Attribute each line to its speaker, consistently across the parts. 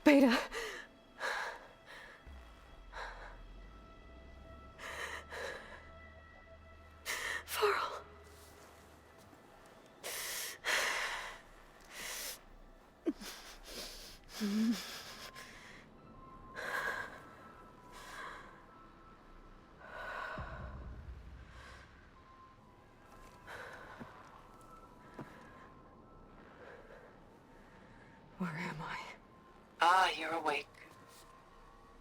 Speaker 1: Beta. Farrell. Where am I?
Speaker 2: Ah, you're awake.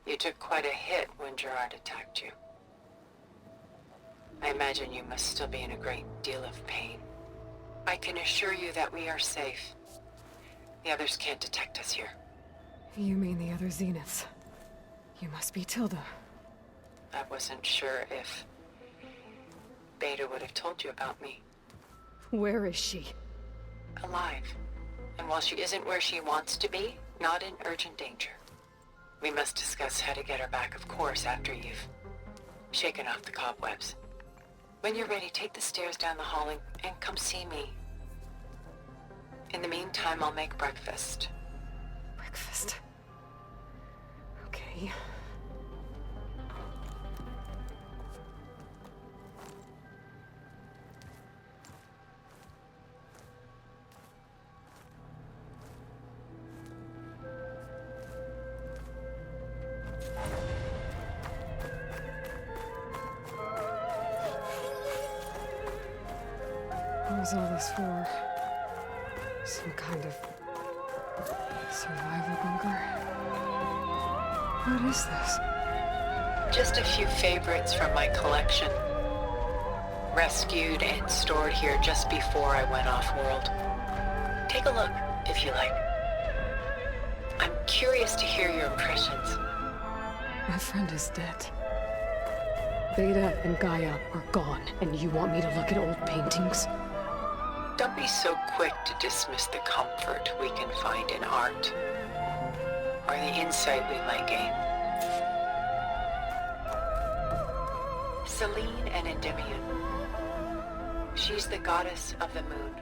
Speaker 2: You took quite a hit when Gerard attacked you. I imagine you must still be in a great deal of pain. I can assure you that we are safe. The others can't detect us here.
Speaker 1: You mean the other Zeniths? You must be Tilda.
Speaker 2: I wasn't sure if Beta would have told you about me.
Speaker 1: Where is she?
Speaker 2: Alive. And while she isn't where she wants to be, not in urgent danger. We must discuss how to get her back, of course, after you've shaken off the cobwebs. When you're ready, take the stairs down the hall and come see me. In the meantime, I'll make breakfast.
Speaker 1: Breakfast. Okay. What was all this for? Some kind of survival bunker? What is this?
Speaker 2: Just a few favorites from my collection. Rescued and stored here just before I went off-world. Take a look, if you like. I'm curious to hear your impressions.
Speaker 1: My friend is dead. Beta and Gaia are gone, and you want me to look at old paintings?
Speaker 2: Don't be so quick to dismiss the comfort we can find in art, or the insight we might gain. Selene and Endymion. She's the goddess of the moon,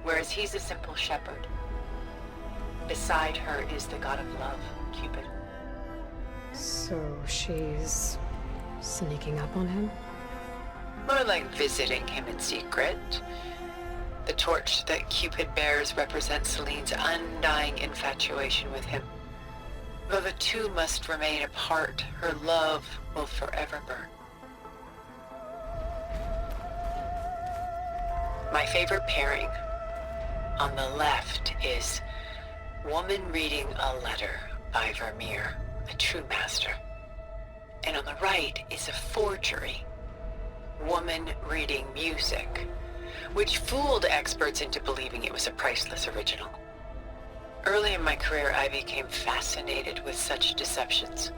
Speaker 2: whereas he's a simple shepherd. Beside her is the god of love, Cupid.
Speaker 1: So she's sneaking up on him?
Speaker 2: More like visiting him in secret. The torch that Cupid bears represents Selene's undying infatuation with him. Though the two must remain apart, her love will forever burn. My favorite pairing on the left is woman reading a letter by Vermeer, a true master. And on the right is a forgery, woman reading music, which fooled experts into believing it was a priceless original. Early in my career, I became fascinated with such deceptions.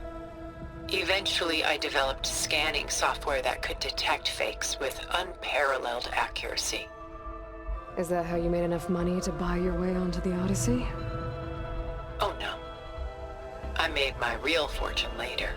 Speaker 2: Eventually, I developed scanning software that could detect fakes with unparalleled accuracy.
Speaker 1: Is that how you made enough money to buy your way onto the Odyssey?
Speaker 2: Oh no. I made my real fortune later.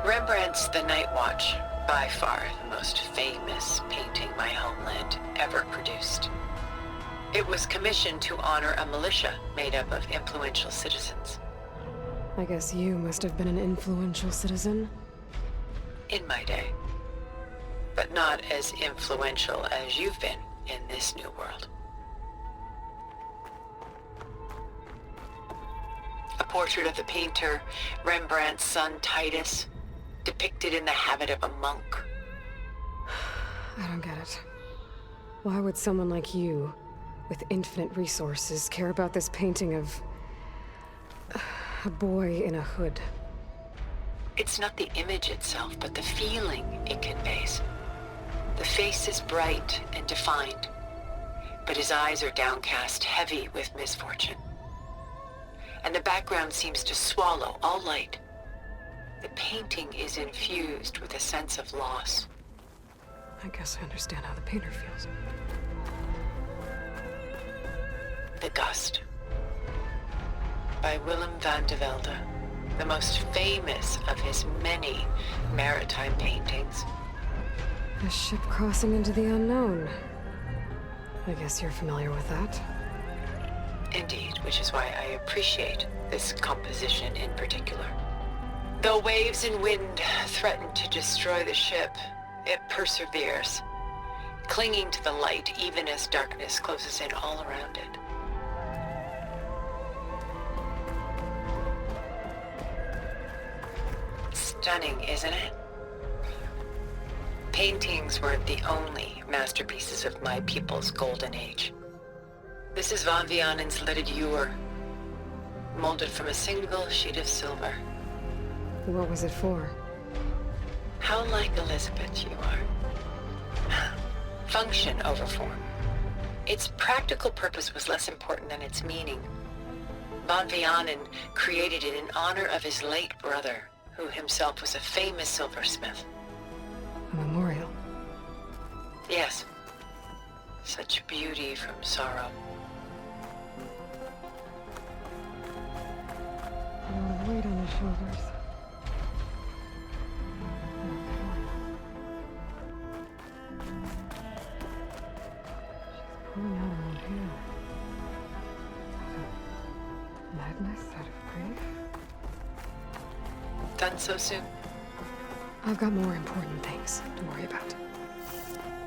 Speaker 2: Rembrandt's The Night Watch, by far the most famous painting my homeland ever produced. It was commissioned to honor a militia made up of influential citizens.
Speaker 1: I guess you must have been an influential citizen.
Speaker 2: In my day. But not as influential as you've been in this new world. A portrait of the painter, Rembrandt's son Titus, depicted in the habit of a monk.
Speaker 1: I don't get it. Why would someone like you, with infinite resources, care about this painting of a boy in a hood?
Speaker 2: It's not the image itself, but the feeling it conveys. The face is bright and defined, but his eyes are downcast, heavy with misfortune. And the background seems to swallow all light. The painting is infused with a sense of loss.
Speaker 1: I guess I understand how the painter feels.
Speaker 2: The Gust, by Willem van de Velde. the most famous of his many maritime paintings.
Speaker 1: A ship crossing into the unknown. I guess you're familiar with that.
Speaker 2: Indeed, which is why I appreciate this composition in particular. Though waves and wind threaten to destroy the ship, it perseveres, clinging to the light even as darkness closes in all around it. Stunning, isn't it? Paintings weren't the only masterpieces of my people's golden age. This is Van Vianen's lidded ewer, molded from a single sheet of silver.
Speaker 1: What was it for?
Speaker 2: How like Elizabeth you are. Function over form. Its practical purpose was less important than its meaning. Van Vianen created it in honor of his late brother, who himself was a famous silversmith.
Speaker 1: A memorial.
Speaker 2: Yes. Such beauty from sorrow.
Speaker 1: A lot of weight on his shoulders. She's pulling out her own hair. Out of madness, out of grief.
Speaker 2: Done so soon?
Speaker 1: I've got more important things to worry about.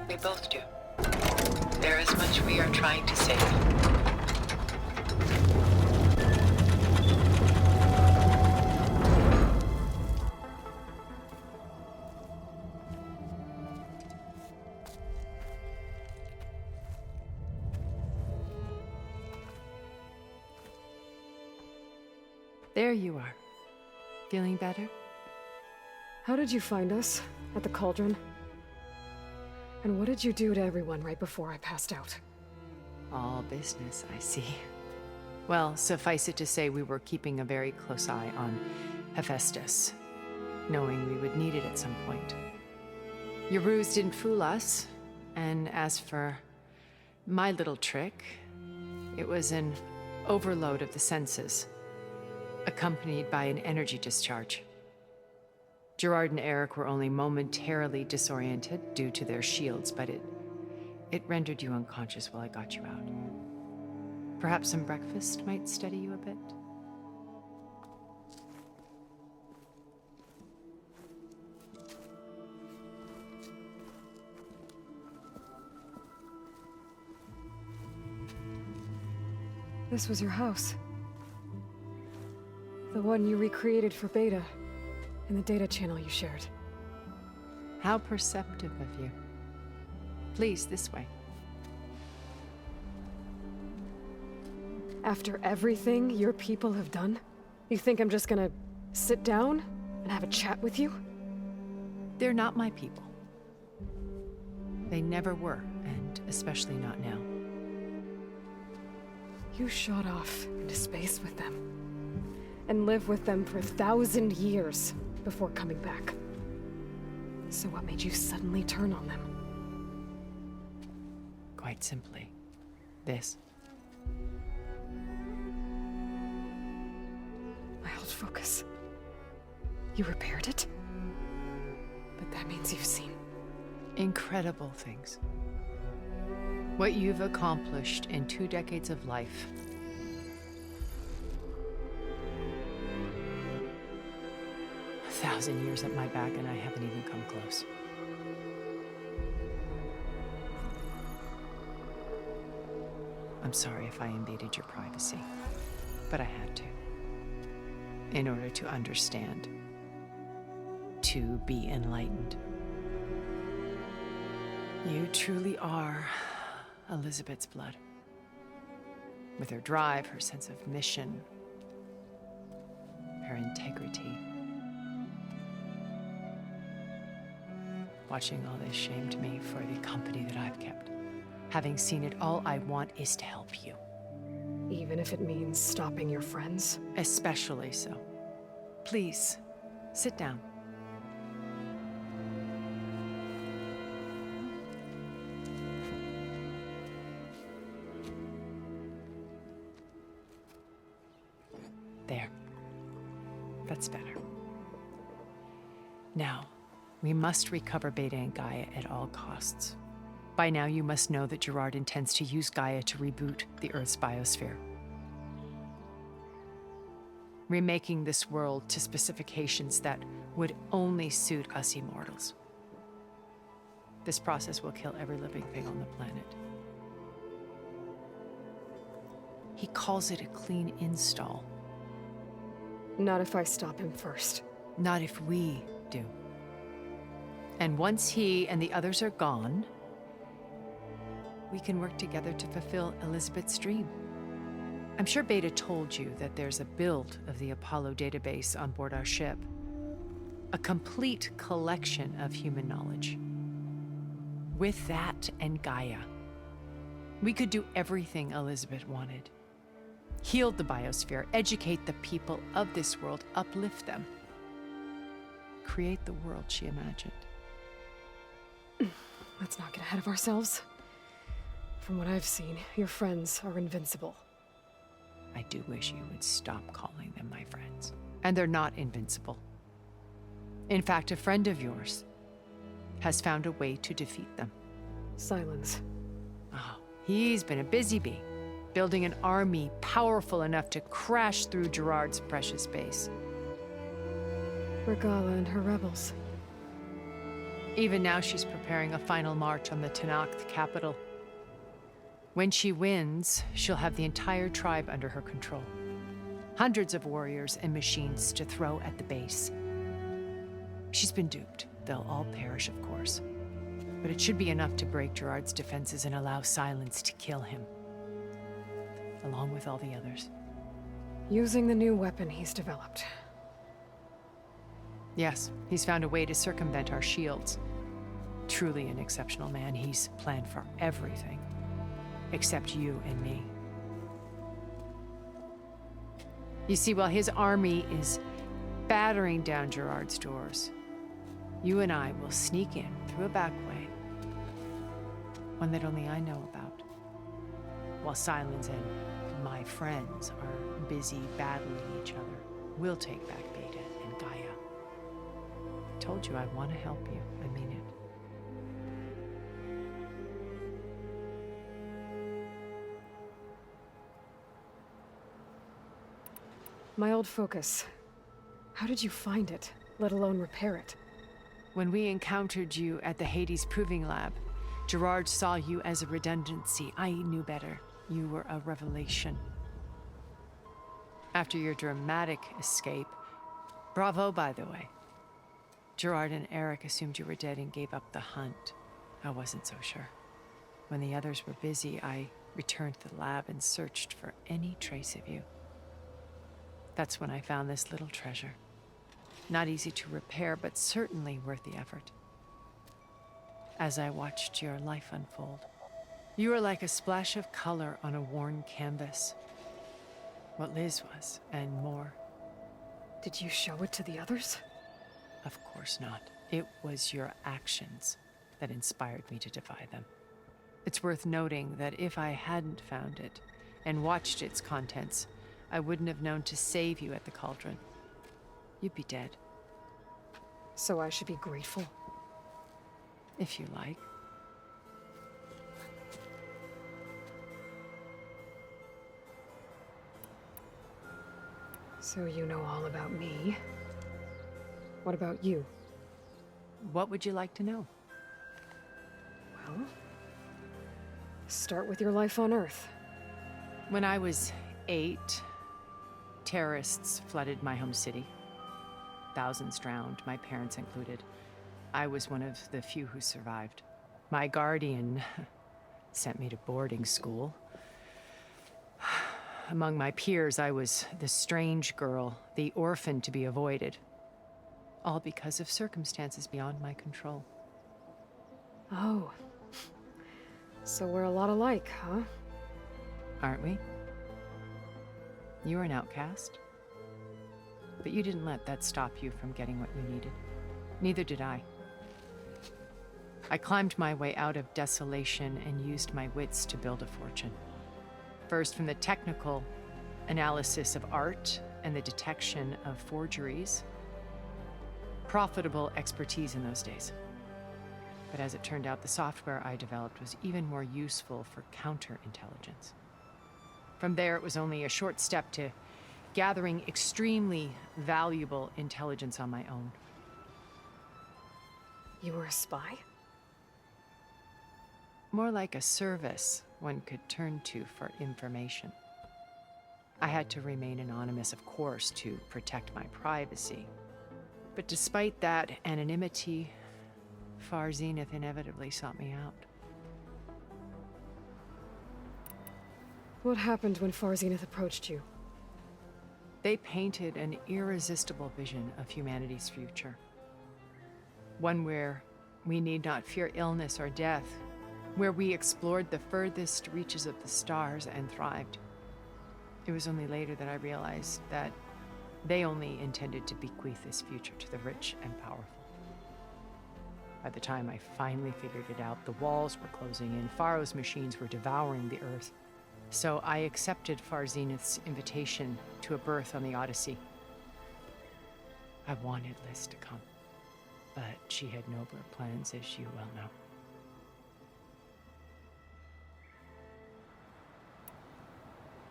Speaker 2: We both do. There is much we are trying to save.
Speaker 3: There you are. Feeling better?
Speaker 1: How did you find us? At the cauldron? And what did you do to everyone right before I passed out?
Speaker 3: All business, I see. Well, suffice it to say we were keeping a very close eye on Hephaestus, knowing we would need it at some point. Your ruse didn't fool us, and as for my little trick, it was an overload of the senses, accompanied by an energy discharge. Gerard and Eric were only momentarily disoriented due to their shields, but it rendered you unconscious while I got you out. Perhaps some breakfast might steady you a bit?
Speaker 1: This was your house. The one you recreated for Beta, in the data channel you shared.
Speaker 3: How perceptive of you. Please, this way.
Speaker 1: After everything your people have done, you think I'm just gonna sit down and have a chat with you?
Speaker 3: They're not my people. They never were, and especially not now.
Speaker 1: You shot off into space with them, and lived with them for 1,000 years before coming back. So what made you suddenly turn on them?
Speaker 3: Quite simply, this.
Speaker 1: My old focus. You repaired it? But that means you've seen
Speaker 3: Incredible things. What you've accomplished in 2 decades of life. A 1,000 years at my back and I haven't even come close. I'm sorry if I invaded your privacy, but I had to. In order to understand. To be enlightened. You truly are Elizabeth's blood. With her drive, her sense of mission, her integrity. Watching all this shamed me for the company that I've kept. Having seen it, all I want is to help you.
Speaker 1: even if it means stopping your friends.
Speaker 3: Especially so. Please, sit down. There. That's better. Now, we must recover Beta and Gaia at all costs. By now, you must know that Gerard intends to use Gaia to reboot the Earth's biosphere, remaking this world to specifications that would only suit us immortals. This process will kill every living thing on the planet. He calls it a clean install.
Speaker 1: Not if I stop him first.
Speaker 3: Not if we do. And once he and the others are gone, we can work together to fulfill Elizabeth's dream. I'm sure Beta told you that there's a build of the Apollo database on board our ship. A complete collection of human knowledge. With that and Gaia, we could do everything Elizabeth wanted. Heal the biosphere, educate the people of this world, uplift them. Create the world she imagined.
Speaker 1: Let's not get ahead of ourselves. From what I've seen, your friends are invincible.
Speaker 3: I do wish you would stop calling them my friends. And they're not invincible. In fact, a friend of yours has found a way to defeat them.
Speaker 1: Silence.
Speaker 3: Oh, he's been a busy bee, building an army powerful enough to crash through Gerard's precious base.
Speaker 1: Regala and her rebels.
Speaker 3: Even now, she's preparing a final march on the Tenakth capital. When she wins, she'll have the entire tribe under her control. Hundreds of warriors and machines to throw at the base. She's been duped. They'll all perish, of course. But it should be enough to break Gerard's defenses and allow Silence to kill him. Along with all the others.
Speaker 1: Using the new weapon he's developed.
Speaker 3: Yes, he's found a way to circumvent our shields. Truly an exceptional man. He's planned for everything. Except you and me. You see, while his army is battering down Gerard's doors, you and I will sneak in through a back way. One that only I know about. While Silence and my friends are busy battling each other, we'll take back Beta and Gaia. I told you I want to help you. I mean it.
Speaker 1: My old focus. How did you find it, let alone repair it?
Speaker 3: When we encountered you at the Hades Proving Lab, Gerard saw you as a redundancy. I knew better. You were a revelation. After your dramatic escape, bravo, by the way. Gerard and Eric assumed you were dead and gave up the hunt. I wasn't so sure. When the others were busy, I returned to the lab and searched for any trace of you. That's when I found this little treasure. Not easy to repair, but certainly worth the effort. As I watched your life unfold, you were like a splash of color on a worn canvas. What Liz was, and more.
Speaker 1: Did you show it to the others?
Speaker 3: Of course not. It was your actions that inspired me to defy them. It's worth noting that if I hadn't found it and watched its contents, I wouldn't have known to save you at the cauldron. You'd be dead.
Speaker 1: So I should be grateful?
Speaker 3: If you like.
Speaker 1: So you know all about me. What about you?
Speaker 3: What would you like to know?
Speaker 1: Well, start with your life on Earth.
Speaker 3: When I was 8, terrorists flooded my home city. Thousands drowned, my parents included. I was one of the few who survived. My guardian sent me to boarding school. Among my peers, I was the strange girl, the orphan to be avoided. All because of circumstances beyond my control.
Speaker 1: Oh. So we're a lot alike, huh?
Speaker 3: Aren't we? You were an outcast. But you didn't let that stop you from getting what you needed. Neither did I. I climbed my way out of desolation and used my wits to build a fortune. First from the technical analysis of art and the detection of forgeries. Profitable expertise in those days. But as it turned out, the software I developed was even more useful for counterintelligence. From there, it was only a short step to gathering extremely valuable intelligence on my own.
Speaker 1: You were a spy?
Speaker 3: More like a service one could turn to for information. I had to remain anonymous, of course, to protect my privacy. But despite that anonymity, Far Zenith inevitably sought me out.
Speaker 1: What happened when Far Zenith approached you?
Speaker 3: They painted an irresistible vision of humanity's future. One where we need not fear illness or death, where we explored the furthest reaches of the stars and thrived. It was only later that I realized that they only intended to bequeath this future to the rich and powerful. By the time I finally figured it out, the walls were closing in, Pharaoh's machines were devouring the Earth. So I accepted Far Zenith's invitation to a berth on the Odyssey. I wanted Liz to come, but she had nobler plans, as you well know.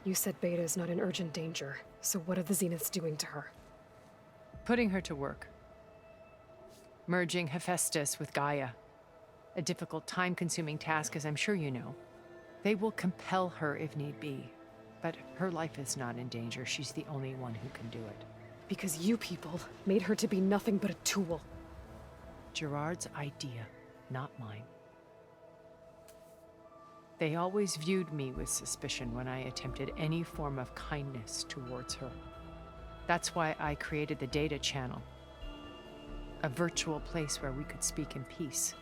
Speaker 1: You said Beta is not in urgent danger, so what are the Zeniths doing to her?
Speaker 3: Putting her to work. Merging Hephaestus with Gaia. A difficult, time-consuming task, as I'm sure you know. They will compel her if need be, but her life is not in danger. She's the only one who can do it.
Speaker 1: Because you people made her to be nothing but a tool.
Speaker 3: Gerard's idea, not mine. They always viewed me with suspicion when I attempted any form of kindness towards her. That's why I created the data channel, a virtual place where we could speak in peace.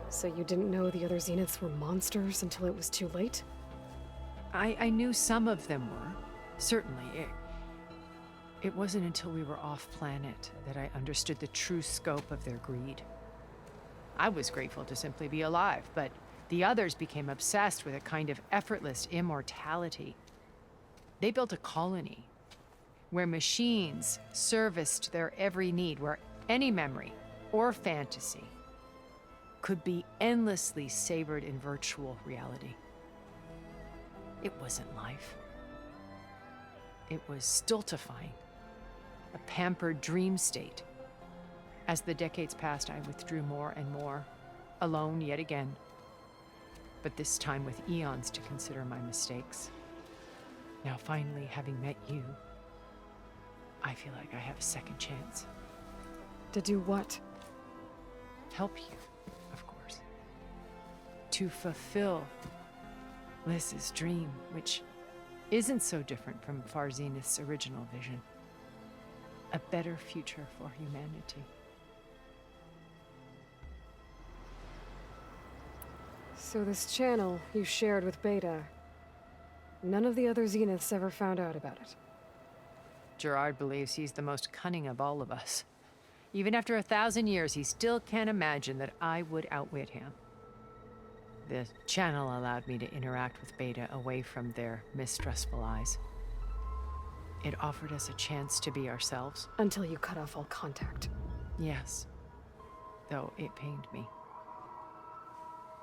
Speaker 1: So you didn't know the other Zeniths were monsters until it was too late?
Speaker 3: I knew some of them were, certainly. It wasn't until we were off-planet that I understood the true scope of their greed. I was grateful to simply be alive, but the others became obsessed with a kind of effortless immortality. They built a colony where machines serviced their every need, where any memory or fantasy could be endlessly savored in virtual reality. It wasn't life. It was stultifying, a pampered dream state. As the decades passed, I withdrew more and more, alone yet again, but this time with eons to consider my mistakes. Now finally, having met you, I feel like I have a second chance.
Speaker 1: To do what?
Speaker 3: Help you, of course. To fulfill Liz's dream, which isn't so different from Far Zenith's original vision. A better future for humanity.
Speaker 1: So this channel you shared with Beta, none of the other Zeniths ever found out about it?
Speaker 3: Gerard believes he's the most cunning of all of us. Even after 1,000 years, he still can't imagine that I would outwit him. The channel allowed me to interact with Beta away from their mistrustful eyes. It offered us a chance to be ourselves.
Speaker 1: Until you cut off all contact.
Speaker 3: Yes, though it pained me.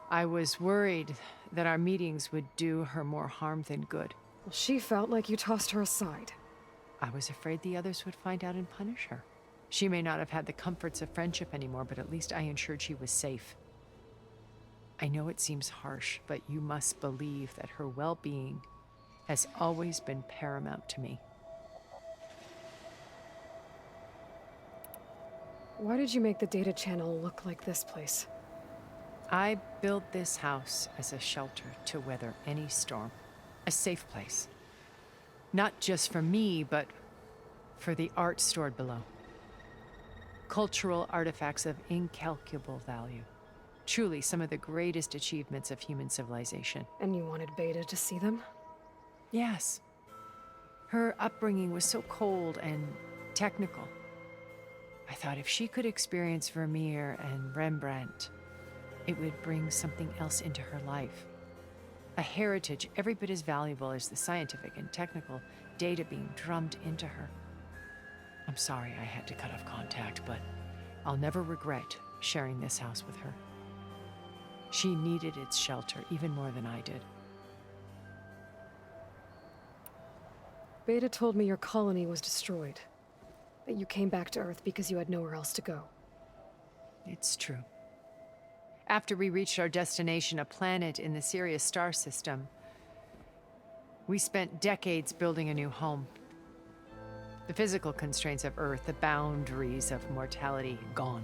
Speaker 3: I was worried that our meetings would do her more harm than good.
Speaker 1: Well, she felt like you tossed her aside.
Speaker 3: I was afraid the others would find out and punish her. She may not have had the comforts of friendship anymore, but at least I ensured she was safe. I know it seems harsh, but you must believe that her well-being has always been paramount to me.
Speaker 1: Why did you make the data channel look like this place?
Speaker 3: I built this house as a shelter to weather any storm. A safe place. Not just for me, but for the art stored below. Cultural artifacts of incalculable value. Truly some of the greatest achievements of human civilization.
Speaker 1: And you wanted Beta to see them?
Speaker 3: Yes. Her upbringing was so cold and technical. I thought if she could experience Vermeer and Rembrandt, it would bring something else into her life. A heritage every bit as valuable as the scientific and technical data being drummed into her. I'm sorry I had to cut off contact, but I'll never regret sharing this house with her. She needed its shelter even more than I did.
Speaker 1: Beta told me your colony was destroyed. That you came back to Earth because you had nowhere else to go.
Speaker 3: It's true. After we reached our destination, a planet in the Sirius star system, we spent decades building a new home. The physical constraints of Earth, the boundaries of mortality, gone.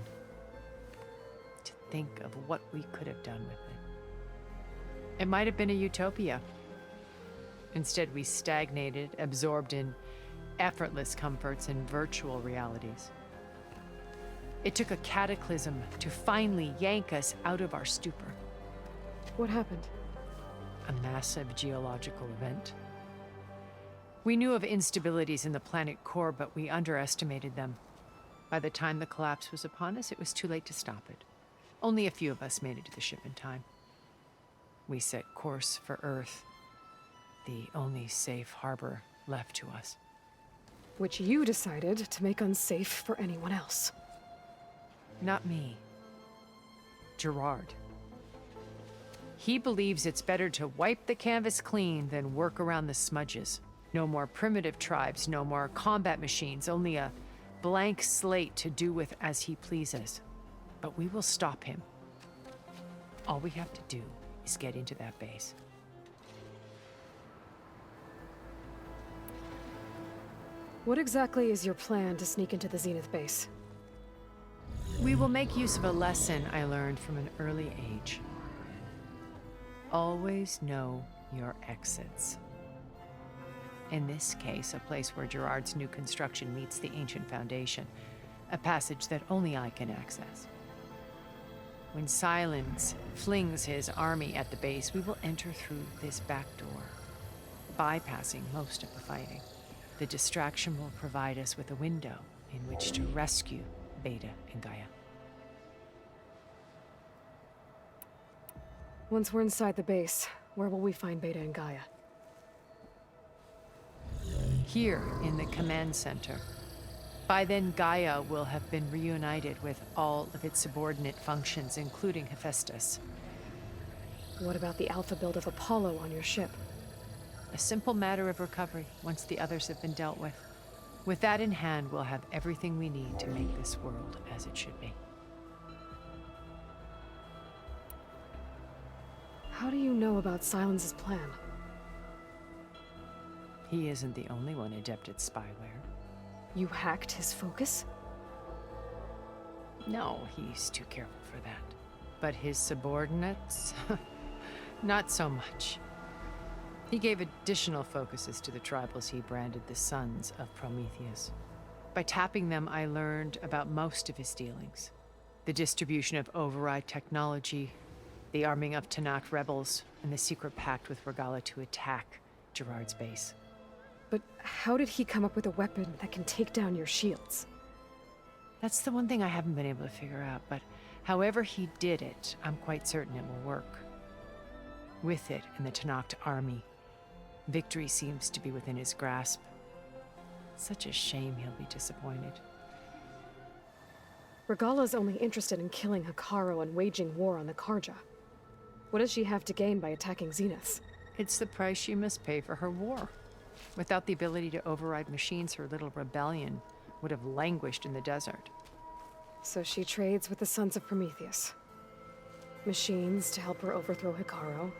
Speaker 3: To think of what we could have done with it. It might have been a utopia. Instead, we stagnated, absorbed in effortless comforts and virtual realities. It took a cataclysm to finally yank us out of our stupor.
Speaker 1: What happened?
Speaker 3: A massive geological event. We knew of instabilities in the planet core, but we underestimated them. By the time the collapse was upon us, it was too late to stop it. Only a few of us made it to the ship in time. We set course for Earth, the only safe harbor left to us.
Speaker 1: Which you decided to make unsafe for anyone else.
Speaker 3: Not me. Gerard. He believes it's better to wipe the canvas clean than work around the smudges. No more primitive tribes, no more combat machines, only a blank slate to do with as he pleases. But we will stop him. All we have to do is get into that base.
Speaker 1: What exactly is your plan to sneak into the Zenith base?
Speaker 3: We will make use of a lesson I learned from an early age. Always know your exits. In this case, a place where Gerard's new construction meets the ancient foundation, a passage that only I can access. When Silence flings his army at the base, we will enter through this back door, bypassing most of the fighting. The distraction will provide us with a window in which to rescue Beta and Gaia.
Speaker 1: Once we're inside the base, where will we find Beta and Gaia?
Speaker 3: Here in the command center. By then, Gaia will have been reunited with all of its subordinate functions, including Hephaestus.
Speaker 1: What about the alpha build of Apollo on your ship?
Speaker 3: A simple matter of recovery once the others have been dealt with. With that in hand, we'll have everything we need to make this world as it should be.
Speaker 1: How do you know about Silence's plan?
Speaker 3: He isn't the only one adept at spyware.
Speaker 1: You hacked his focus?
Speaker 3: No, he's too careful for that. But his subordinates? Not so much. He gave additional focuses to the tribals he branded the Sons of Prometheus. By tapping them, I learned about most of his dealings. The distribution of override technology, the arming of Tanakh rebels, and the secret pact with Regala to attack Gerard's base.
Speaker 1: But how did he come up with a weapon that can take down your shields?
Speaker 3: That's the one thing I haven't been able to figure out, but however he did it, I'm quite certain it will work. With it and the Tanakh army, victory seems to be within his grasp. Such a shame he'll be disappointed.
Speaker 1: Regala's only interested in killing Hikaru and waging war on the Karja. What does she have to gain by attacking Zenith?
Speaker 3: It's the price she must pay for her war. Without the ability to override machines, her little rebellion would have languished in the desert.
Speaker 1: So she trades with the Sons of Prometheus. Machines to help her overthrow Hikaru.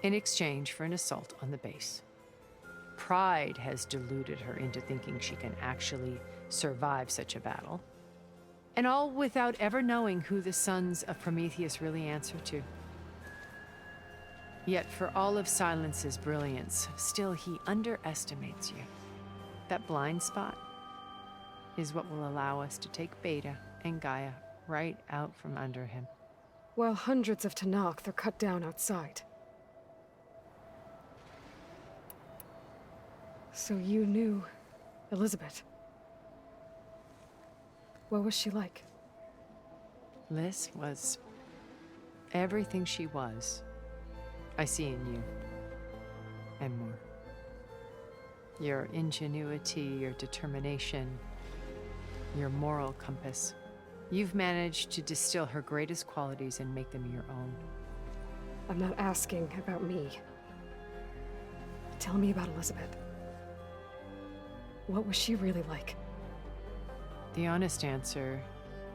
Speaker 3: In exchange for an assault on the base. Pride has deluded her into thinking she can actually survive such a battle. And all without ever knowing who the Sons of Prometheus really answer to. Yet for all of Silence's brilliance, still he underestimates you. That blind spot is what will allow us to take Beta and Gaia right out from under him.
Speaker 1: While hundreds of Tanakh are cut down outside. So you knew Elizabeth. What was she like?
Speaker 3: Liz was everything she was. I see in you. and more. Your ingenuity, your determination, your moral compass. You've managed to distill her greatest qualities and make them your own.
Speaker 1: I'm not asking about me. Tell me about Elizabeth. What was she really like?
Speaker 3: The honest answer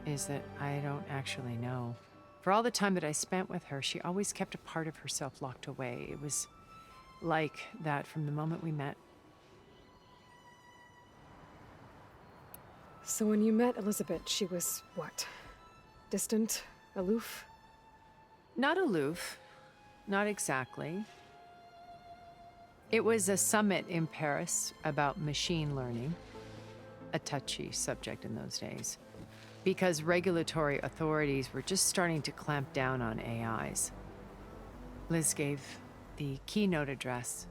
Speaker 3: is that I don't actually know. For all the time that I spent with her, she always kept a part of herself locked away. It was like that from the moment we met.
Speaker 1: So when you met Elizabeth, she was what? Distant? Aloof?
Speaker 3: Not aloof. Not exactly. It was a summit in Paris about machine learning, a touchy subject in those days, because regulatory authorities were just starting to clamp down on AIs. Liz gave the keynote address.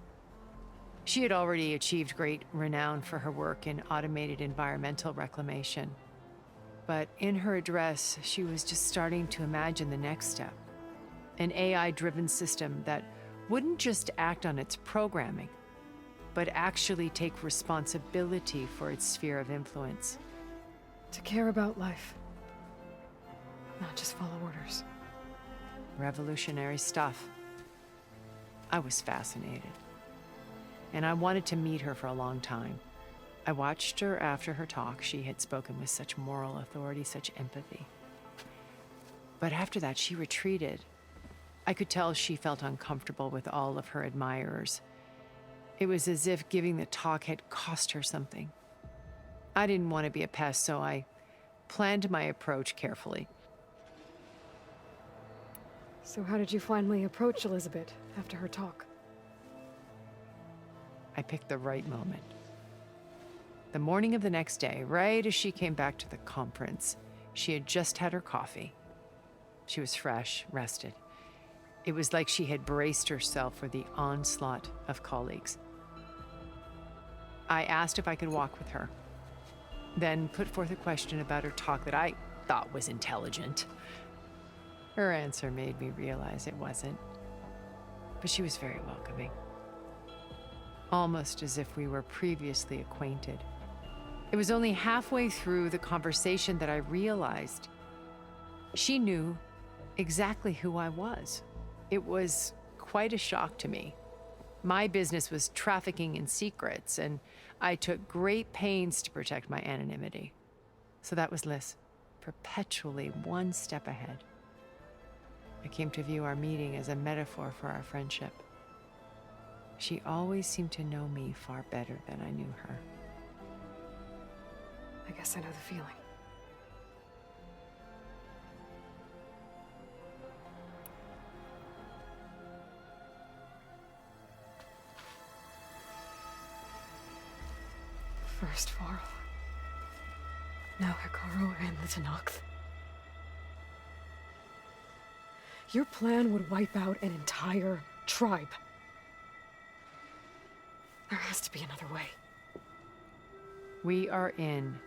Speaker 3: She had already achieved great renown for her work in automated environmental reclamation. But in her address, she was just starting to imagine the next step, an AI-driven system that wouldn't just act on its programming, but actually take responsibility for its sphere of influence.
Speaker 1: To care about life. Not just follow orders.
Speaker 3: Revolutionary stuff. I was fascinated. And I wanted to meet her for a long time. I watched her after her talk. She had spoken with such moral authority, such empathy. But after that, she retreated. I could tell she felt uncomfortable with all of her admirers. It was as if giving the talk had cost her something. I didn't want to be a pest, so I planned my approach carefully.
Speaker 1: So how did you finally approach Elizabeth after her talk?
Speaker 3: I picked the right moment. The morning of the next day, right as she came back to the conference, she had just had her coffee. She was fresh, rested. It was like she had braced herself for the onslaught of colleagues. I asked if I could walk with her, then put forth a question about her talk that I thought was intelligent. Her answer made me realize it wasn't, but she was very welcoming. Almost as if we were previously acquainted. It was only halfway through the conversation that I realized she knew exactly who I was. It was quite a shock to me. My business was trafficking in secrets, and I took great pains to protect my anonymity. So that was Liz, perpetually one step ahead. I came to view our meeting as a metaphor for our friendship. She always seemed to know me far better than I knew her.
Speaker 1: I guess I know the feeling. First Varl. Now Hikaru and the Tenakth. Your plan would wipe out an entire tribe. There has to be another way.
Speaker 3: We are in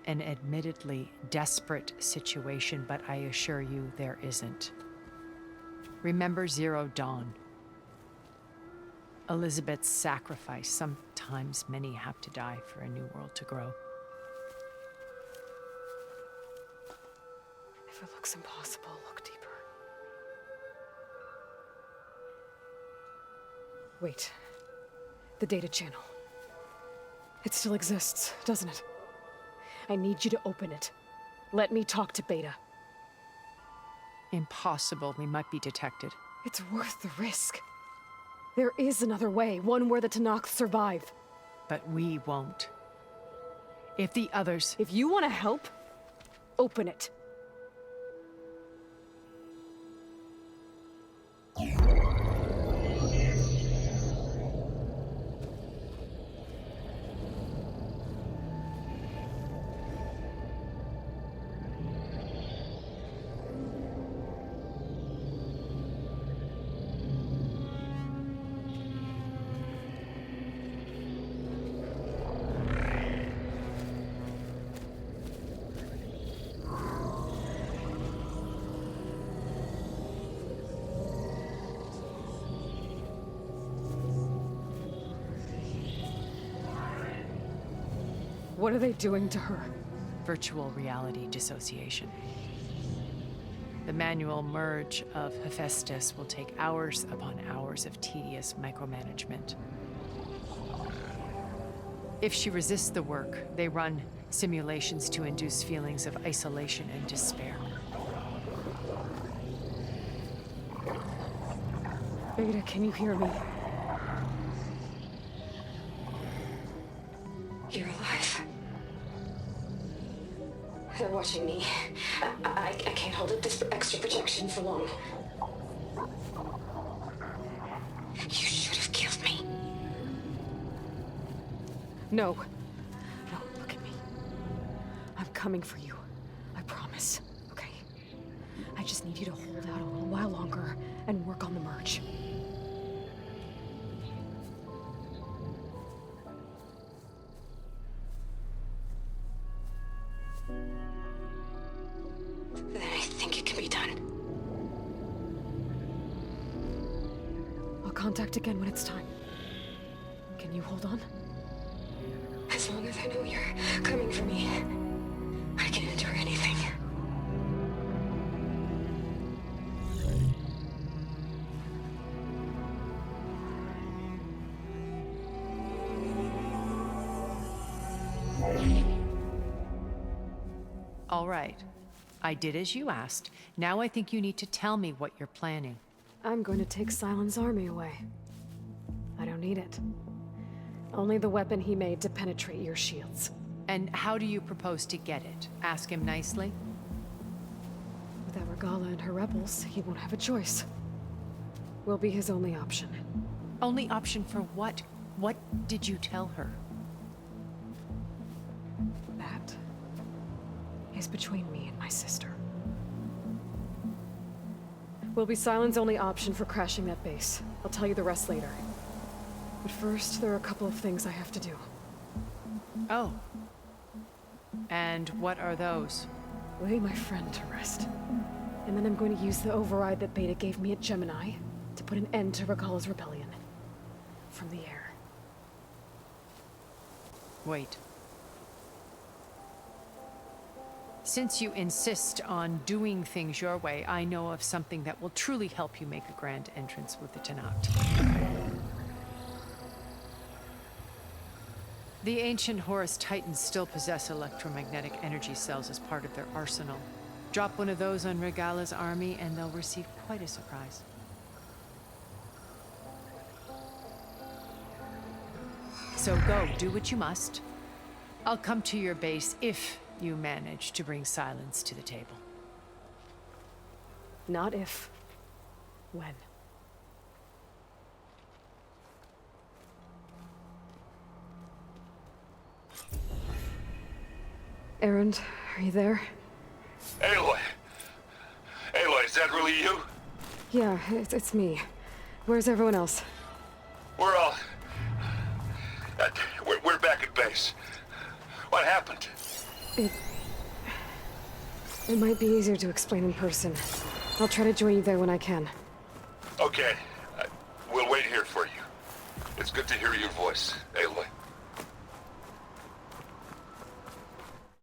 Speaker 3: an admittedly desperate situation, but I assure you there isn't. Remember Zero Dawn. Elizabeth's sacrifice. Sometimes many have to die for a new world to grow.
Speaker 1: If it looks impossible, look deeper. Wait. The data channel. It still exists, doesn't it? I need you to open it. Let me talk to Beta.
Speaker 3: Impossible. We might be detected.
Speaker 1: It's worth the risk. There is another way, one where the Tenakth survive.
Speaker 3: But we won't. If the others...
Speaker 1: If you want to help, open it. What are they doing to her?
Speaker 3: Virtual reality dissociation. The manual merge of Hephaestus will take hours upon hours of tedious micromanagement. If she resists the work, they run simulations to induce feelings of isolation and despair.
Speaker 1: Beta, can you hear me?
Speaker 4: You're alive. They're watching me. I can't hold up this extra protection for long. You should have killed me.
Speaker 1: No. No, look at me. I'm coming for you. I promise. Okay? I just need you to hold out a little while longer and work on the merge.
Speaker 4: Then I think it can be done.
Speaker 1: I'll contact again when it's time. Can you hold on?
Speaker 4: As long as I know you're coming for me, I can endure anything.
Speaker 3: All right. I did as you asked. Now I think you need to tell me what you're planning.
Speaker 1: I'm going to take Silent's army away. I don't need it. Only the weapon he made to penetrate your shields.
Speaker 3: And how do you propose to get it? Ask him nicely?
Speaker 1: Without Regala and her rebels, he won't have a choice. We'll be his only option.
Speaker 3: Only option for what? What did you tell her?
Speaker 1: That is between me and my sister. Will be Silent's only option for crashing that base. I'll tell you the rest later. But first, there are a couple of things I have to do.
Speaker 3: Oh. And what are those?
Speaker 1: Lay my friend to rest. And then I'm going to use the override that Beta gave me at Gemini to put an end to Regala's rebellion. From the air.
Speaker 3: Wait. Since you insist on doing things your way, I know of something that will truly help you make a grand entrance with the Tenat. The ancient Horus Titans still possess electromagnetic energy cells as part of their arsenal. Drop one of those on Regala's army and they'll receive quite a surprise. So go, do what you must. I'll come to your base if you manage to bring silence to the table.
Speaker 1: Not if. When. Erend, are you there?
Speaker 5: Aloy! Aloy, is that really you?
Speaker 1: Yeah, it's me. Where's everyone else?
Speaker 5: We're all... we're back at base. What happened?
Speaker 1: It might be easier to explain in person. I'll try to join you there when I can.
Speaker 5: Okay. We'll wait here for you. It's good to hear your voice.